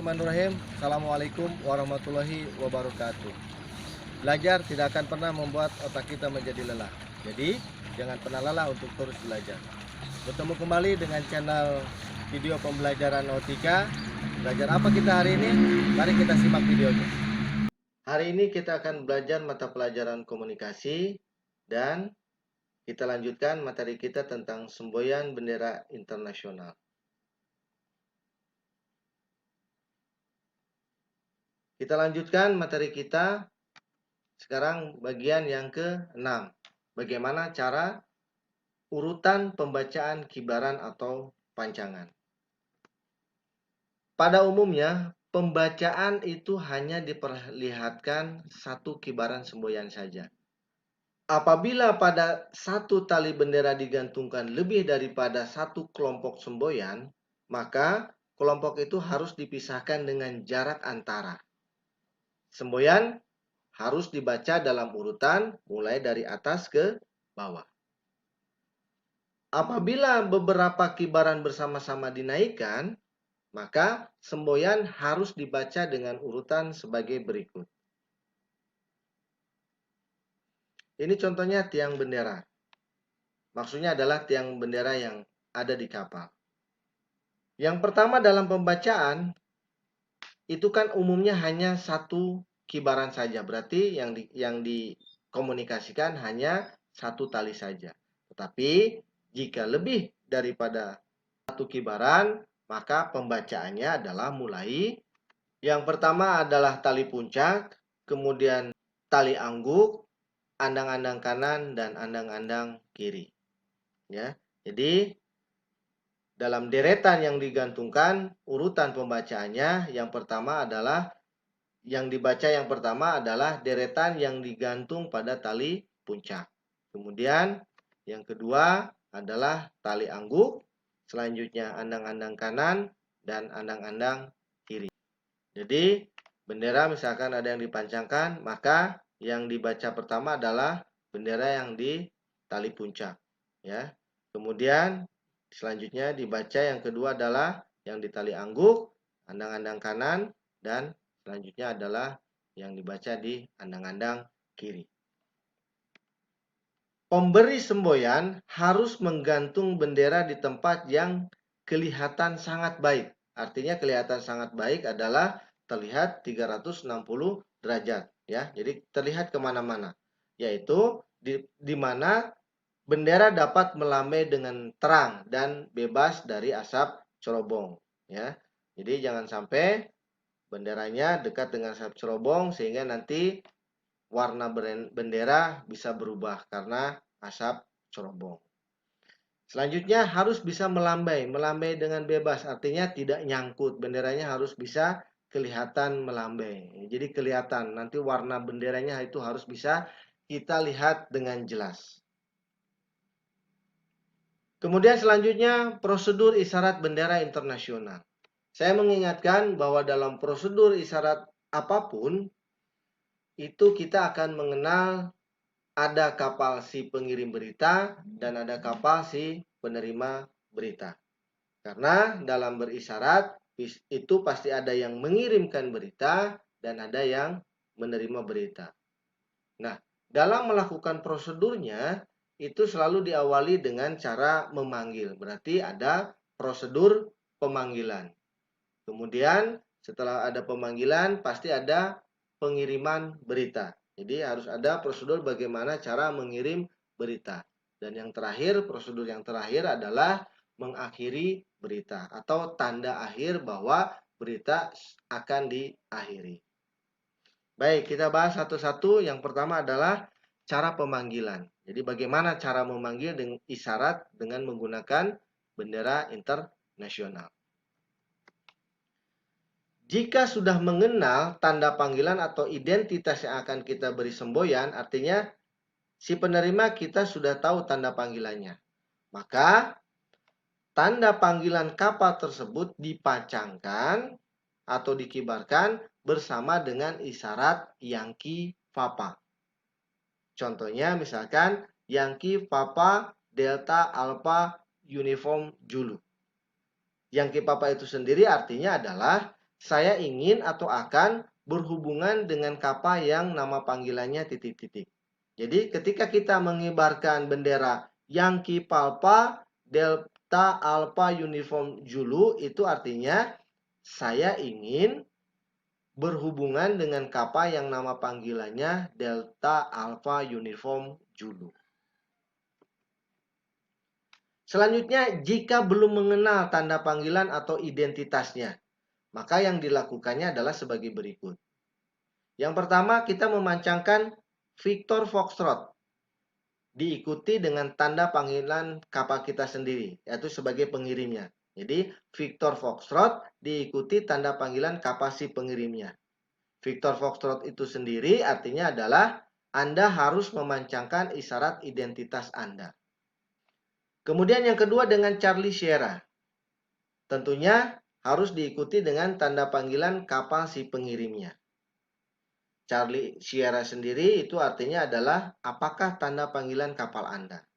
Bismillahirrahmanirrahim. Assalamualaikum warahmatullahi wabarakatuh. Belajar tidak akan pernah membuat otak kita menjadi lelah. Jadi, jangan pernah lelah untuk terus belajar. Bertemu kembali dengan channel video pembelajaran Nautika. Belajar apa kita hari ini? Mari kita simak videonya. Hari ini kita akan belajar mata pelajaran komunikasi dan kita lanjutkan materi kita tentang semboyan bendera internasional. Kita lanjutkan materi kita. Sekarang bagian yang ke-6. Bagaimana cara urutan pembacaan kibaran atau pancangan. Pada umumnya, pembacaan itu hanya diperlihatkan satu kibaran semboyan saja. Apabila pada satu tali bendera digantungkan lebih daripada satu kelompok semboyan, maka kelompok itu harus dipisahkan dengan jarak antara. Semboyan harus dibaca dalam urutan mulai dari atas ke bawah. Apabila beberapa kibaran bersama-sama dinaikkan, maka semboyan harus dibaca dengan urutan sebagai berikut. Ini contohnya tiang bendera. Maksudnya adalah tiang bendera yang ada di kapal. Yang pertama dalam pembacaan, itu kan umumnya hanya satu kibaran saja, berarti yang dikomunikasikan hanya satu tali saja. Tetapi jika lebih daripada satu kibaran, maka pembacaannya adalah mulai yang pertama adalah tali puncak, kemudian tali angguk, andang-andang kanan dan andang-andang kiri. Ya. Jadi dalam deretan yang digantungkan, urutan pembacaannya yang pertama adalah yang pertama adalah deretan yang digantung pada tali puncak. Kemudian yang kedua adalah tali angguk, selanjutnya andang-andang kanan dan andang-andang kiri. Jadi bendera misalkan ada yang dipancangkan, maka yang dibaca pertama adalah bendera yang di tali puncak, ya. Kemudian selanjutnya dibaca yang kedua adalah yang di tali angguk, andang-andang kanan dan selanjutnya adalah yang dibaca di andang-andang kiri. Pemberi semboyan harus menggantung bendera di tempat yang kelihatan sangat baik. Artinya kelihatan sangat baik adalah terlihat 360 derajat. Ya, jadi terlihat kemana-mana. Yaitu di mana bendera dapat melambai dengan terang dan bebas dari asap cerobong. Ya, jadi jangan sampai benderanya dekat dengan asap cerobong sehingga nanti warna bendera bisa berubah karena asap cerobong. Selanjutnya harus bisa melambai dengan bebas artinya tidak nyangkut, benderanya harus bisa kelihatan melambai. Jadi kelihatan nanti warna benderanya itu harus bisa kita lihat dengan jelas. Kemudian selanjutnya prosedur isyarat bendera internasional. Saya mengingatkan bahwa dalam prosedur isyarat apapun, itu kita akan mengenal ada kapal si pengirim berita dan ada kapal si penerima berita. Karena dalam berisyarat, itu pasti ada yang mengirimkan berita dan ada yang menerima berita. Nah, dalam melakukan prosedurnya, itu selalu diawali dengan cara memanggil. Berarti ada prosedur pemanggilan. Kemudian setelah ada pemanggilan pasti ada pengiriman berita. Jadi harus ada prosedur bagaimana cara mengirim berita. Dan yang terakhir, prosedur yang terakhir adalah mengakhiri berita atau tanda akhir bahwa berita akan diakhiri. Baik, kita bahas satu-satu. Yang pertama adalah cara pemanggilan. Jadi bagaimana cara memanggil dengan isyarat dengan menggunakan bendera internasional. Jika sudah mengenal tanda panggilan atau identitas yang akan kita beri semboyan, artinya si penerima kita sudah tahu tanda panggilannya. Maka tanda panggilan kapal tersebut dipacangkan atau dikibarkan bersama dengan isyarat Yankee Papa. Contohnya misalkan Yankee Papa Delta Alpha Uniform Zulu. Yankee Papa itu sendiri artinya adalah saya ingin atau akan berhubungan dengan kapal yang nama panggilannya titik-titik. Jadi ketika kita mengibarkan bendera Yankee Papa Delta Alpha Uniform Zulu, itu artinya saya ingin berhubungan dengan kapal yang nama panggilannya Delta Alpha Uniform Zulu. Selanjutnya, jika belum mengenal tanda panggilan atau identitasnya, maka yang dilakukannya adalah sebagai berikut. Yang pertama, kita memancangkan Victor Foxtrot, diikuti dengan tanda panggilan kapal kita sendiri, yaitu sebagai pengirimnya. Jadi, Victor Foxtrot diikuti tanda panggilan kapal si pengirimnya. Victor Foxtrot itu sendiri artinya adalah Anda harus memancangkan isyarat identitas Anda. Kemudian yang kedua dengan Charlie Sierra. Tentunya harus diikuti dengan tanda panggilan kapal si pengirimnya. Charlie Sierra sendiri itu artinya adalah apakah tanda panggilan kapal Anda.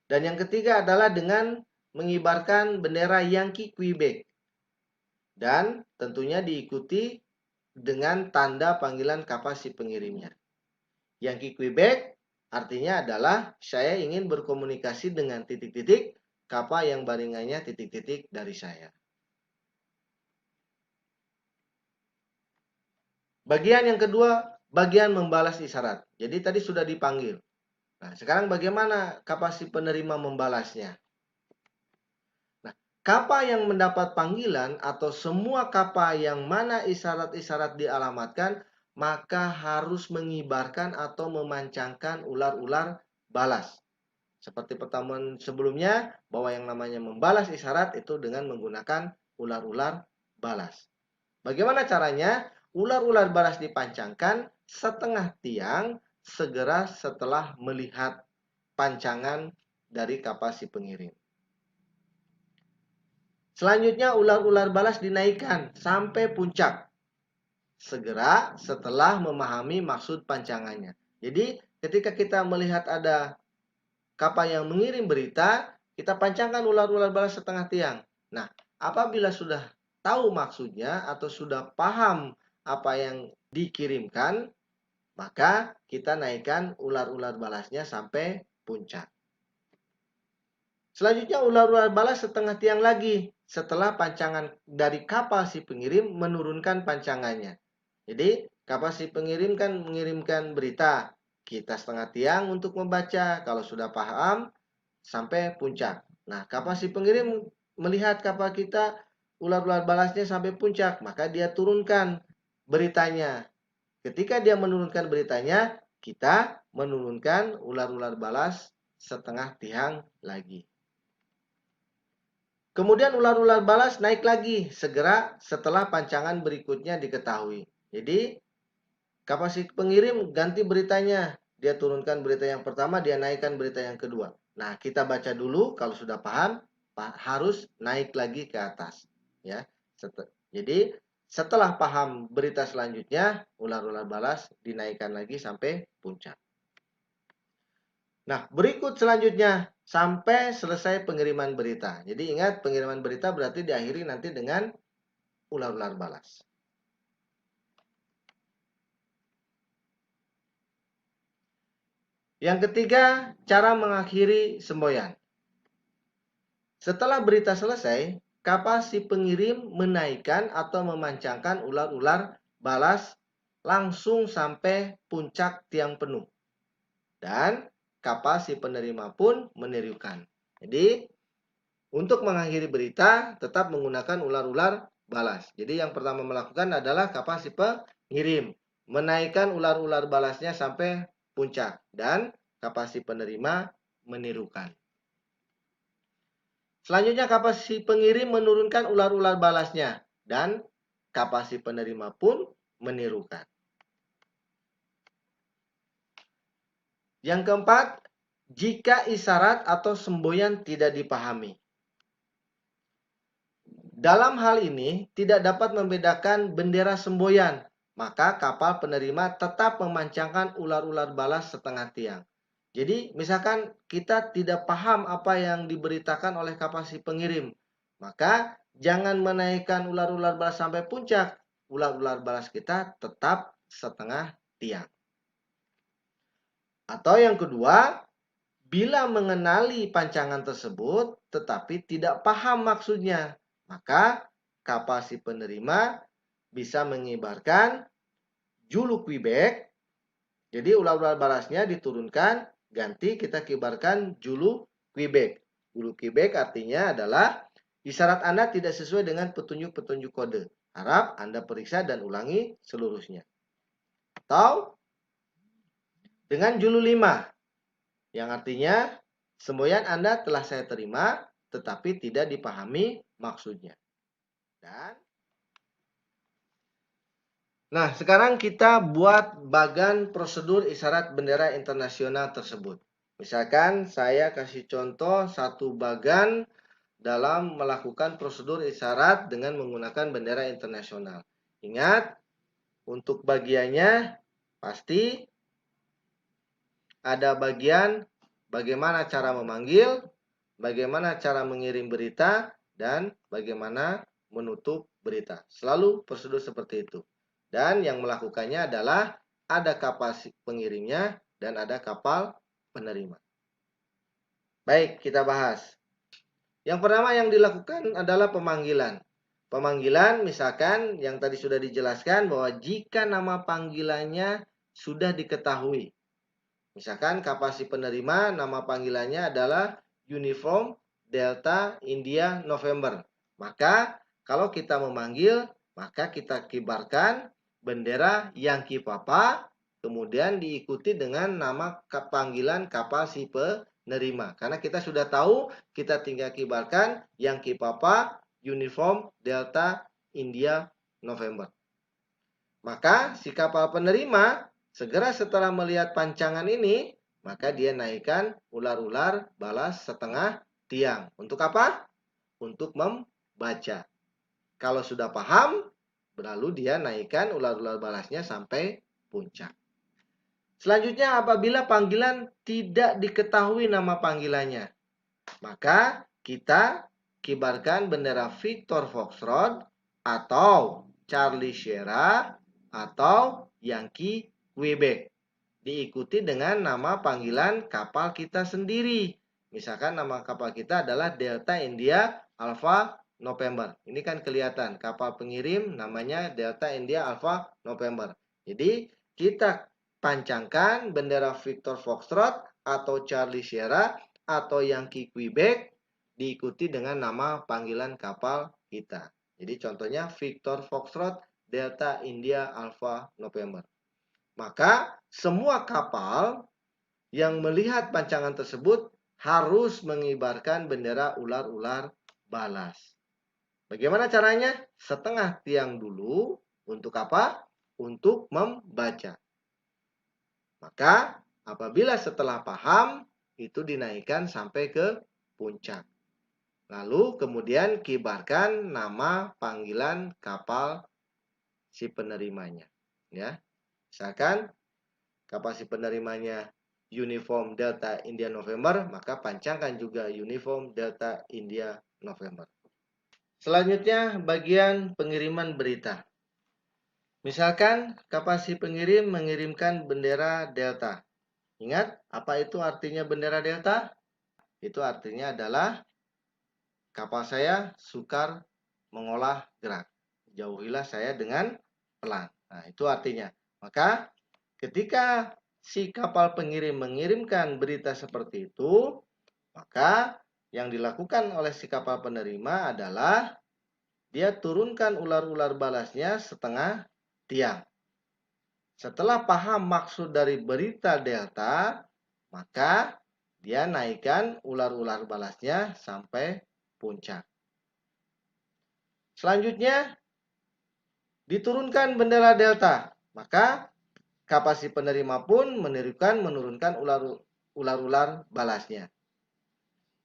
Dan yang ketiga adalah dengan mengibarkan bendera Yankee Quebec. Dan tentunya diikuti dengan tanda panggilan kapal si pengirimnya. Yankee Quebec artinya adalah saya ingin berkomunikasi dengan titik-titik kapal yang baringannya titik-titik dari saya. Bagian yang kedua, bagian membalas isyarat. Jadi tadi sudah dipanggil. Nah, sekarang bagaimana kapal si penerima membalasnya? Nah, kapal yang mendapat panggilan atau semua kapal yang mana isyarat-isyarat dialamatkan, maka harus mengibarkan atau memancangkan ular-ular balas. Seperti pertemuan sebelumnya, bahwa yang namanya membalas isyarat itu dengan menggunakan ular-ular balas. Bagaimana caranya? Ular-ular balas dipancangkan setengah tiang segera setelah melihat pancangan dari kapal si pengirim. Selanjutnya ular-ular balas dinaikkan sampai puncak segera setelah memahami maksud pancangannya. Jadi ketika kita melihat ada kapal yang mengirim berita, kita pancangkan ular-ular balas setengah tiang. Nah, apabila sudah tahu maksudnya atau sudah paham apa yang dikirimkan, maka kita naikkan ular-ular balasnya sampai puncak. Selanjutnya ular-ular balas setengah tiang lagi setelah pancangan dari kapal si pengirim menurunkan pancangannya. Jadi kapal si pengirim kan mengirimkan berita, kita setengah tiang untuk membaca. Kalau sudah paham sampai puncak. Nah, kapal si pengirim melihat kapal kita ular-ular balasnya sampai puncak, maka dia turunkan beritanya. Ketika dia menurunkan beritanya, kita menurunkan ular-ular balas setengah tiang lagi. Kemudian ular-ular balas naik lagi segera setelah pancangan berikutnya diketahui. Jadi, kapal si pengirim ganti beritanya. Dia turunkan berita yang pertama, dia naikkan berita yang kedua. Nah, kita baca dulu, kalau sudah paham, harus naik lagi ke atas. Ya. Jadi, setelah paham berita selanjutnya, ular-ular balas dinaikkan lagi sampai puncak. Nah, berikut selanjutnya sampai selesai pengiriman berita. Jadi ingat, pengiriman berita berarti diakhiri nanti dengan ular-ular balas. Yang ketiga, cara mengakhiri semboyan. Setelah berita selesai, kapal si pengirim menaikkan atau memancangkan ular-ular balas langsung sampai puncak tiang penuh. Dan kapal si penerima pun menirukan. Jadi, untuk mengakhiri berita, tetap menggunakan ular-ular balas. Jadi, yang pertama melakukan adalah kapal si pengirim. Menaikkan ular-ular balasnya sampai puncak. Dan kapal si penerima menirukan. Selanjutnya kapal si pengirim menurunkan ular-ular balasnya dan kapal si penerima pun menirukan. Yang keempat, jika isyarat atau semboyan tidak dipahami. Dalam hal ini tidak dapat membedakan bendera semboyan, maka kapal penerima tetap memancangkan ular-ular balas setengah tiang. Jadi misalkan kita tidak paham apa yang diberitakan oleh kapal si pengirim, maka jangan menaikkan ular-ular balas sampai puncak. Ular-ular balas kita tetap setengah tiang. Atau yang kedua, bila mengenali pancangan tersebut tetapi tidak paham maksudnya, maka kapal si penerima bisa mengibarkan julu quebec. Jadi ular-ular balasnya diturunkan, ganti kita kibarkan julu quebec. Julu quebec artinya adalah isyarat Anda tidak sesuai dengan petunjuk-petunjuk kode. Harap Anda periksa dan ulangi seluruhnya. Atau dengan julu 5, yang artinya semboyan Anda telah saya terima, tetapi tidak dipahami maksudnya. Nah, sekarang kita buat bagan prosedur isyarat bendera internasional tersebut. Misalkan saya kasih contoh satu bagan dalam melakukan prosedur isyarat dengan menggunakan bendera internasional. Ingat, untuk bagiannya pasti ada bagian bagaimana cara memanggil, bagaimana cara mengirim berita, dan bagaimana menutup berita. Selalu prosedur seperti itu. Dan yang melakukannya adalah ada kapal pengirimnya dan ada kapal penerima. Baik, kita bahas. Yang pertama yang dilakukan adalah pemanggilan. Pemanggilan misalkan yang tadi sudah dijelaskan bahwa jika nama panggilannya sudah diketahui. Misalkan kapal si penerima nama panggilannya adalah Uniform Delta India November. Maka kalau kita memanggil, maka kita kibarkan bendera Yankee Papa, kemudian diikuti dengan nama panggilan kapal si penerima. Karena kita sudah tahu, kita tinggal kibarkan Yankee Papa, Uniform Delta India November. Maka si kapal penerima segera setelah melihat pancangan ini, maka dia naikkan ular-ular balas setengah tiang. Untuk apa? Untuk membaca. Kalau sudah paham, lalu dia naikkan ular-ular balasnya sampai puncak. Selanjutnya apabila panggilan tidak diketahui nama panggilannya, maka kita kibarkan bendera Victor Foxtrot atau Charlie Sierra atau Yankee Quebec. Diikuti dengan nama panggilan kapal kita sendiri. Misalkan nama kapal kita adalah Delta India Alpha November. Ini kan kelihatan kapal pengirim namanya Delta India Alpha November. Jadi kita pancangkan bendera Victor Foxtrot atau Charlie Sierra atau Yankee Quebec diikuti dengan nama panggilan kapal kita. Jadi contohnya Victor Foxtrot Delta India Alpha November. Maka semua kapal yang melihat pancangan tersebut harus mengibarkan bendera ular-ular balas. Bagaimana caranya? Setengah tiang dulu. Untuk apa? Untuk membaca. Maka apabila setelah paham, itu dinaikkan sampai ke puncak. Lalu kemudian kibarkan nama panggilan kapal si penerimanya. Ya, misalkan kapal si penerimanya Uniform Delta India November, maka pancangkan juga Uniform Delta India November. Selanjutnya bagian pengiriman berita. Misalkan kapal si pengirim mengirimkan bendera Delta. Ingat apa itu artinya bendera Delta? Itu artinya adalah kapal saya sukar mengolah gerak. Jauhilah saya dengan pelan. Nah, itu artinya. Maka ketika si kapal pengirim mengirimkan berita seperti itu, maka yang dilakukan oleh si kapal penerima adalah dia turunkan ular-ular balasnya setengah tiang. Setelah paham maksud dari berita Delta, maka dia naikkan ular-ular balasnya sampai puncak. Selanjutnya diturunkan bendera Delta, maka kapal si penerima pun menurunkan ular-ular balasnya.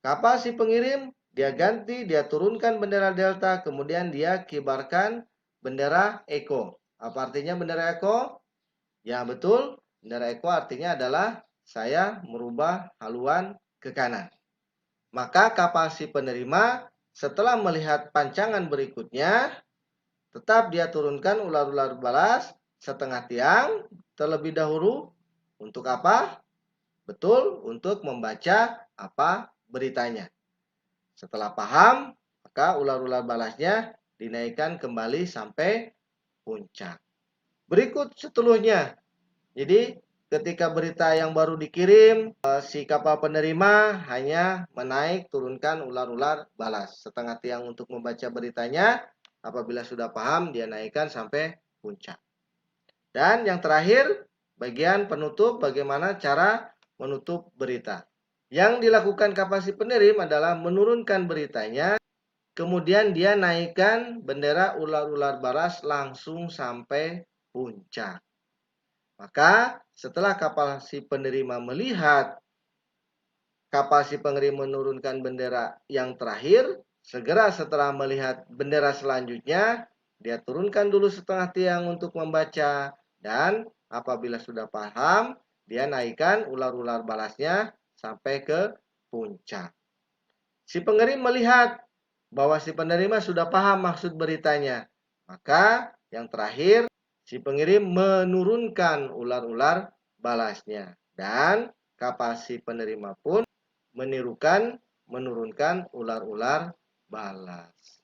Kapal si pengirim dia ganti, dia turunkan bendera Delta, kemudian dia kibarkan bendera Eko. Apa artinya bendera Eko? Ya betul, bendera Eko artinya adalah saya merubah haluan ke kanan. Maka kapal si penerima setelah melihat pancangan berikutnya, tetap dia turunkan ular-ular balas setengah tiang terlebih dahulu. Untuk apa? Betul, untuk membaca apa beritanya. Setelah paham, maka ular-ular balasnya dinaikkan kembali sampai puncak. Berikut setelahnya. Jadi ketika berita yang baru dikirim, si kapal penerima hanya menaik turunkan ular-ular balas setengah tiang untuk membaca beritanya. Apabila sudah paham, dia naikkan sampai puncak. Dan yang terakhir, bagian penutup, bagaimana cara menutup berita. Yang dilakukan kapal si pengirim adalah menurunkan beritanya, kemudian dia naikkan bendera ular-ular balas langsung sampai puncak. Maka setelah kapal si penerima melihat kapal si pengirim menurunkan bendera yang terakhir, segera setelah melihat bendera selanjutnya, dia turunkan dulu setengah tiang untuk membaca, dan apabila sudah paham, dia naikkan ular-ular balasnya sampai ke puncak. Si pengirim melihat bahwa si penerima sudah paham maksud beritanya. Maka yang terakhir, si pengirim menurunkan ular-ular balasnya. Dan kapal si penerima pun menurunkan ular-ular balas.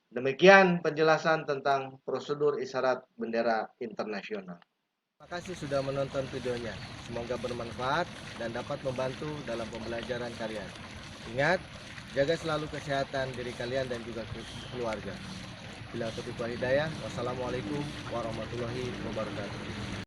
Demikian penjelasan tentang prosedur isyarat bendera internasional. Terima kasih sudah menonton videonya. Semoga bermanfaat dan dapat membantu dalam pembelajaran kalian. Ingat, jaga selalu kesehatan diri kalian dan juga keluarga. Bila taufiq wal hidayah, wassalamualaikum warahmatullahi wabarakatuh.